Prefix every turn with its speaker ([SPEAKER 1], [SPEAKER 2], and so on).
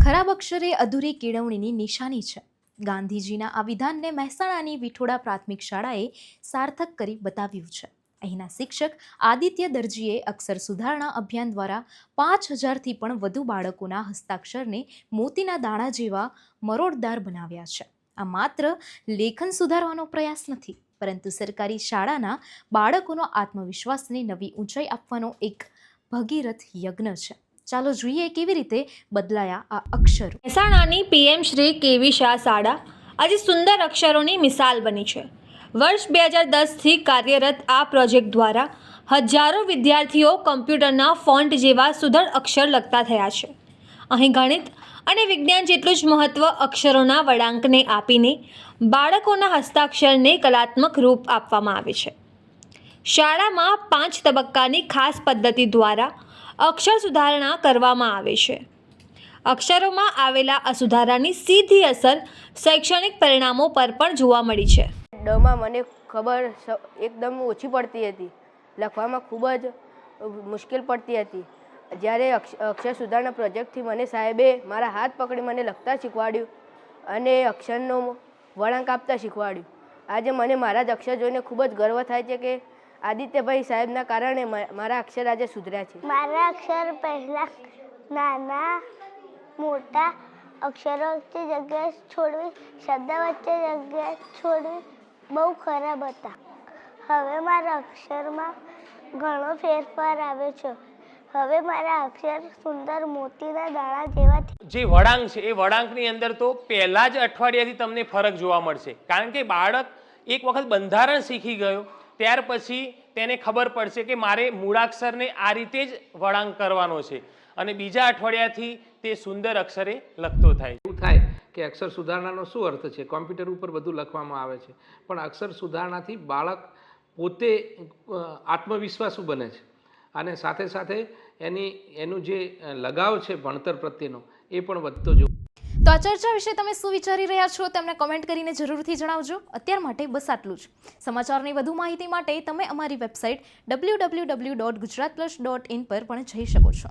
[SPEAKER 1] ખરાબ અક્ષરે અધૂરી કેળવણીની નિશાની છે. ગાંધીજીના આ વિધાનને મહેસાણાની વિઠોડા પ્રાથમિક શાળાએ સાર્થક કરી બતાવ્યું છે. અહીંના શિક્ષક આદિત્ય દરજીએ અક્ષર સુધારણા અભિયાન દ્વારા 5000થી પણ વધુ બાળકોના હસ્તાક્ષરને મોતીના દાણા જેવા મરોડદાર બનાવ્યા છે. આ માત્ર લેખન સુધારવાનો પ્રયાસ નથી, પરંતુ સરકારી શાળાના બાળકોનો આત્મવિશ્વાસને નવી ઊંચાઈ આપવાનો એક ભગીરથ યજ્ઞ છે. ચાલો જોઈએ કેવી રીતે બદલાયા આ અક્ષરો.
[SPEAKER 2] મહેસાણાની પીએમ શ્રી કેવી શાહ શાળા આજે સુંદર અક્ષરોની મિસાલ બની છે. વર્ષ 2010થી કાર્યરત આ પ્રોજેક્ટ દ્વારા હજારો વિદ્યાર્થીઓ કમ્પ્યુટરના ફોન્ટ જેવા સુઘડ અક્ષર લખતા થયા છે. અહીં ગણિત અને વિજ્ઞાન જેટલું જ મહત્ત્વ અક્ષરોના વળાંકને આપીને બાળકોના હસ્તાક્ષરને કલાત્મક રૂપ આપવામાં આવે છે. શાળામાં 5 તબક્કાની ખાસ પદ્ધતિ દ્વારા અક્ષર સુધારણા કરવામાં આવે છે. અક્ષરોમાં આવેલા આ સુધારાની સીધી અસર શૈક્ષણિક પરિણામો પર પણ જોવા મળી છે.
[SPEAKER 3] ડમાં મને ખબર એકદમ ઓછી પડતી હતી, લખવામાં ખૂબ જ મુશ્કેલ પડતી હતી. જ્યારે અક્ષર સુધારણા પ્રોજેક્ટથી મને સાહેબે મારા હાથ પકડી મને લખતા શીખવાડ્યું અને અક્ષરનો વળાંક આપતા શીખવાડ્યું. આજે મને મારા જ અક્ષર જોઈને ખૂબ જ ગર્વ થાય છે કે આદિત્યભાઈ સાહેબના કારણે મારા અક્ષર આજે સુધર્યા છે.
[SPEAKER 4] મારા અક્ષર પહેલાં નાના મોટા અક્ષરો વચ્ચે જગ્યા છોડવી, શબ્દ વચ્ચે જગ્યા છોડવી બહુ ખરાબ હતા. હવે મારા અક્ષરમાં ઘણો ફેરફાર આવ્યો છે. હવે મારા અક્ષર સુંદર મોતીના દાણા જેવા
[SPEAKER 5] જે વળાંક છે એ વળાંકની અંદર તો પહેલા જ અઠવાડિયાથી તમને ફરક જોવા મળશે. કારણ કે બાળક એક વખત બંધારણ શીખી ગયો ત્યાર પછી તેને ખબર પડશે કે મારે મૂળાક્ષરને આ રીતે જ વળાંક કરવાનો છે અને બીજા અઠવાડિયાથી તે સુંદર અક્ષરે લખતો થાય.
[SPEAKER 6] એવું થાય કે અક્ષર સુધારણાનો શું અર્થ છે? કોમ્પ્યુટર ઉપર બધું લખવામાં આવે છે, પણ અક્ષર સુધારણાથી બાળક પોતે આત્મવિશ્વાસુ બને છે અને સાથે સાથે એનું જે લગાવ છે ભણતર પ્રત્યેનો એ પણ વધતો જો.
[SPEAKER 1] તો આ ચર્ચા વિશે તમે શું વિચારી રહ્યા છો તેમને કોમેન્ટ કરીને જરૂરથી જણાવજો. અત્યાર માટે બસ આટલું જ. સમાચારની વધુ માહિતી માટે તમે અમારી વેબસાઇટ www.gujaratplus.in પર પણ જઈ શકો છો.